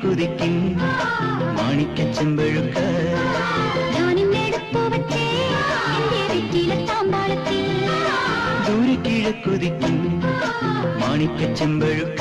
കുതിക്കും മാണിക്കച്ചെമ്പഴുക്ക ദൂരെ കിഴക്കുതിക്കും മാണിക്കച്ചെമ്പഴുക്ക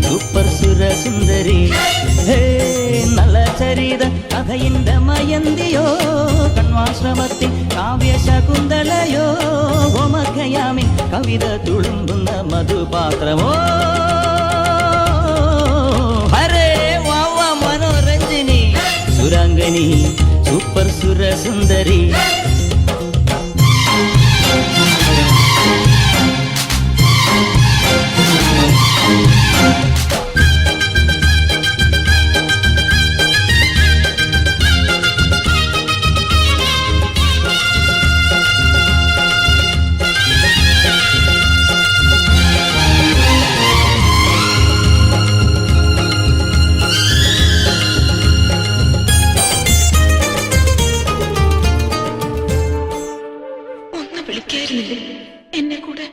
സൂപ്പർ സുര സുന്ദരി ഹേ നല്ല ചരിത കഥയിന്റെ മയന്തിയോ കണ്വാശ്രമത്തിൽ കാവ്യശകുന്തലയോ ഹോമഖയാമിൻ കവിത തുളുമ്പുന്ന മധുപാത്രമോ ഹരേ വാവ മനോരഞ്ജിനി സുരാംഗനി സൂപ്പർ സുര സുന്ദരി വിളിക്കായിരുന്നില്ലേ എന്നെ കൂടെ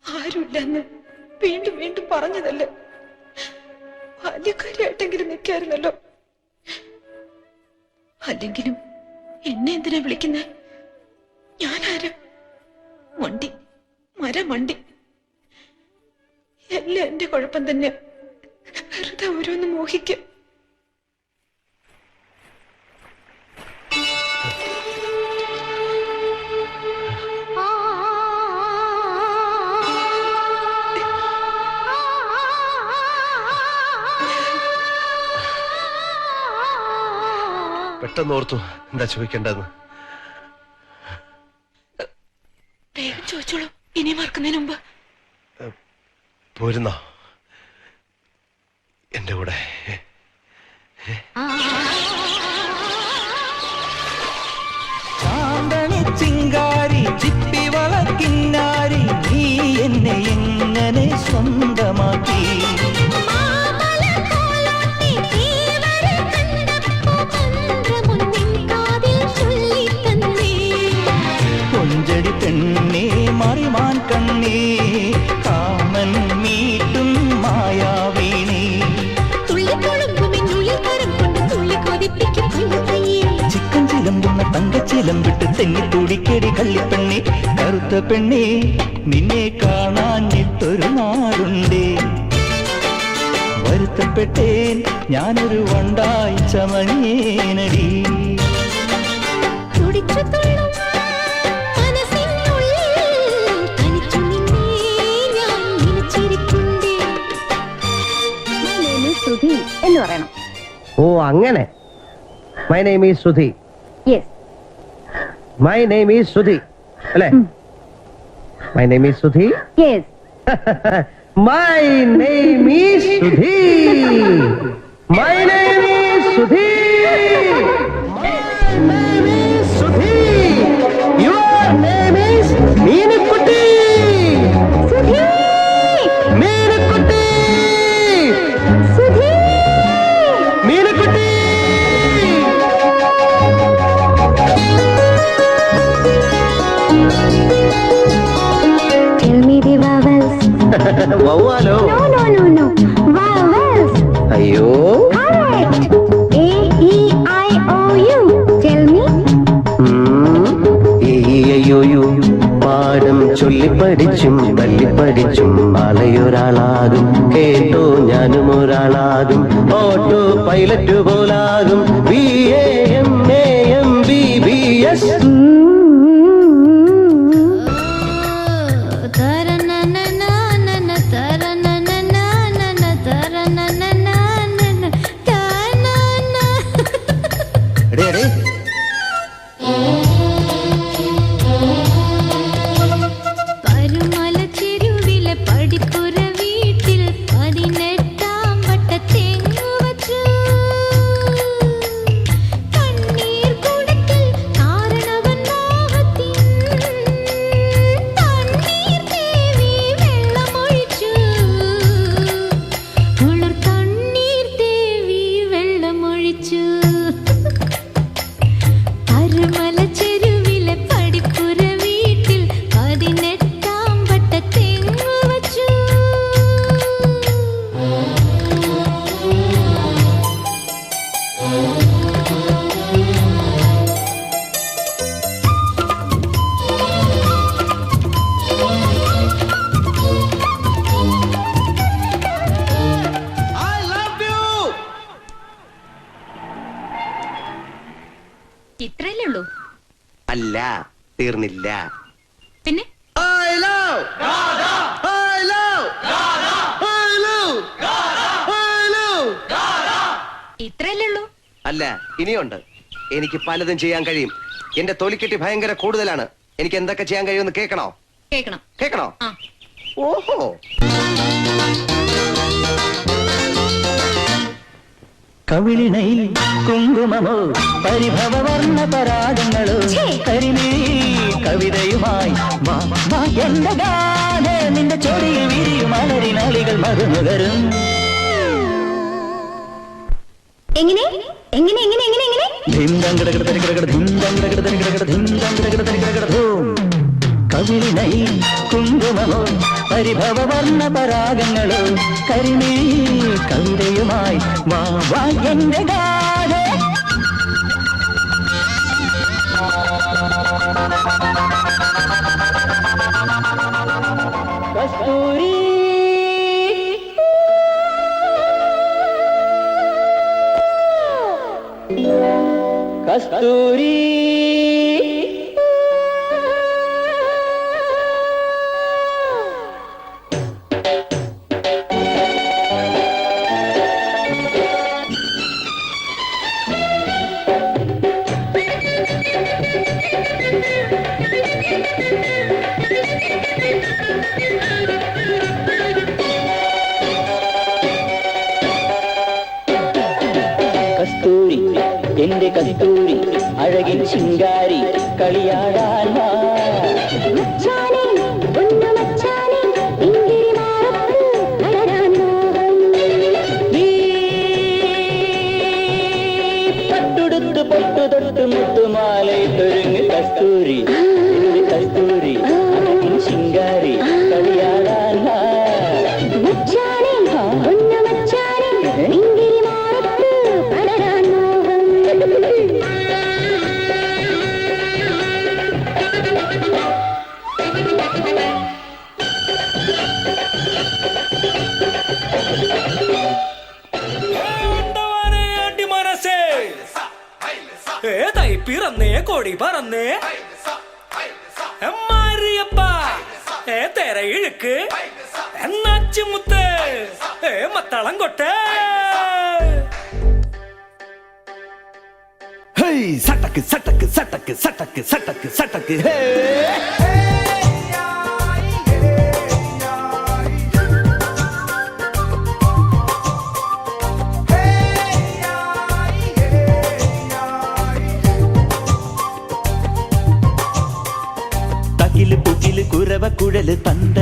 ആരുമില്ലെന്ന് വീണ്ടും വീണ്ടും പറഞ്ഞതല്ലേ ബാല്യക്കാരിയായിട്ടെങ്കിലും നിൽക്കായിരുന്നല്ലോ അല്ലെങ്കിലും എന്നെ എന്തിനാ വിളിക്കുന്നേ ഞാനാര് മണ്ടി മരമണ്ടി എല്ലാം എന്റെ കുഴപ്പം തന്നെ വെറുതെ ഓരോന്ന് മോഹിക്കും പെട്ടെന്ന് ഓർത്തു എന്താ ചോദിക്കേണ്ടെന്ന് വേഗം ചോദിച്ചോളൂ ഇനി മറക്കുന്നതിന് മുമ്പ് പോരുന്നോ എന്റെ കൂടെ ചാന്തണി ചിങ്കാരി ചിപ്പി വളക്കിന്നാരി നീ എന്നെ എങ്ങനെ സ്വന്തമാക്കി കൊഞ്ചടി പെണ്ണേ മറിമാൻ കണ്ണേ കാമൻ മീട്ടും മായാവീണേ ചിക്കൻ ചിലമ്പുന്ന തങ്കച്ചിലമ്പിട്ട് തെന്നി തുടിക്കടി കള്ളിപ്പെണ്ണേ കറുത്ത പെണ്ണേ നിന്നെ കാണാഞ്ഞിട്ടൊരു നാടുണ്ടേ വരുത്തപ്പെട്ടേൻ ഞാനൊരു വണ്ടായി ചമഞ്ഞേനടി എന്ന് പറയണം. ഓ അങ്ങനെ. My name is Sudhi. Yes. My name is Sudhi അല്ലേ? My name is Sudhi. Yes. My name is Sudhi. My name is Sudhi. My name is Sudhi. Your name is Meenukkutty. Sudhi. Meenukkutty. Sudhi. Meenukkutty. Tell me the vowels. വവ്വാലോ? No. Vowels. അയ്യോ. Correct. A, E, I, O, U. Tell me. അയ്യോ പാഠം ചൊല്ലിപ്പടിച്ചും തല്ലിപ്പടിച്ചും മലയൊരാളാകും. കേട്ടോ ഞാനും ഒരാളാകും. Auto pilot പോലാകും. BA MA MB ഇത്രയല്ലേ ഉള്ളൂ? അല്ല, തീർന്നില്ല. പിന്നെ ഇത്രയല്ലേ ഉള്ളൂ? അല്ല, ഇനിയുണ്ട്. എനിക്ക് പലതും ചെയ്യാൻ കഴിയും. എന്റെ തൊലിക്കെട്ടി ഭയങ്കര കൂടുതലാണ്. എനിക്ക് എന്തൊക്കെ ചെയ്യാൻ കഴിയുമെന്ന് കേൾക്കണോ? കേക്കണം. കേൾക്കണോ? ആ. ഓഹോ. കവിളിണയിൽ കുങ്കുമമോ പരിഭവവർണ്ണ പരാഗങ്ങളോ കരിമീ കവിതയുമായി വാ വാ എന്റെ ഗാന നിന്റെ ചൊടിയിൽ വിരിയും മലരിനാളികൾ മറുനുകരും. എങ്ങനെ എങ്ങനെ എങ്ങനെ എങ്ങനെ എങ്ങനെ കവിളിണയിൽ കുങ്കുമമോ പരിഭവവർണ്ണ പരാഗങ്ങളോ കരിമീ കവിതയുമായി വാ വാ എന്റെ ഗാന. കസ്തൂരി കസ്തൂരി കസ്തൂരി എന്റെ കസ്തൂരി അഴകിൻ ശിങ്കാരി കളിയാടാൻ വാ. മച്ചാനെ ഒന്ന് മച്ചാനെ ഇങ്കിരി മാറപ്പ് അടരാൻ മോഹം. നീ പട്ടുടുത്ത് പൊട്ടു തൊട്ട് മുത്തുമാലയിട്ടൊരുങ്ങ് കസ്തൂരി എന്റെ കസ്തൂരി അഴകിൻ ശിങ്കാരി കളിയാടാൻ വാ. മച്ചാനെ ഒന്ന് മച്ചാനെ ഇങ്കിരി മാറപ്പ് അടരാൻ മോഹം. പിറന്നേ കൊടി പറന്നേ മാരിയപ്പ തെര ഇഴുക്ക് എന്നാച്ചുമുത്ത് മത്തളം കൊട്ടേ സട്ടക്ക് സട്ടക്ക് സട്ടക്ക് സട്ടക്ക് സട്ടക്ക് സട്ടക്ക് ഹേ. തകില് പുകില് കുരവ കുഴല് തന്ത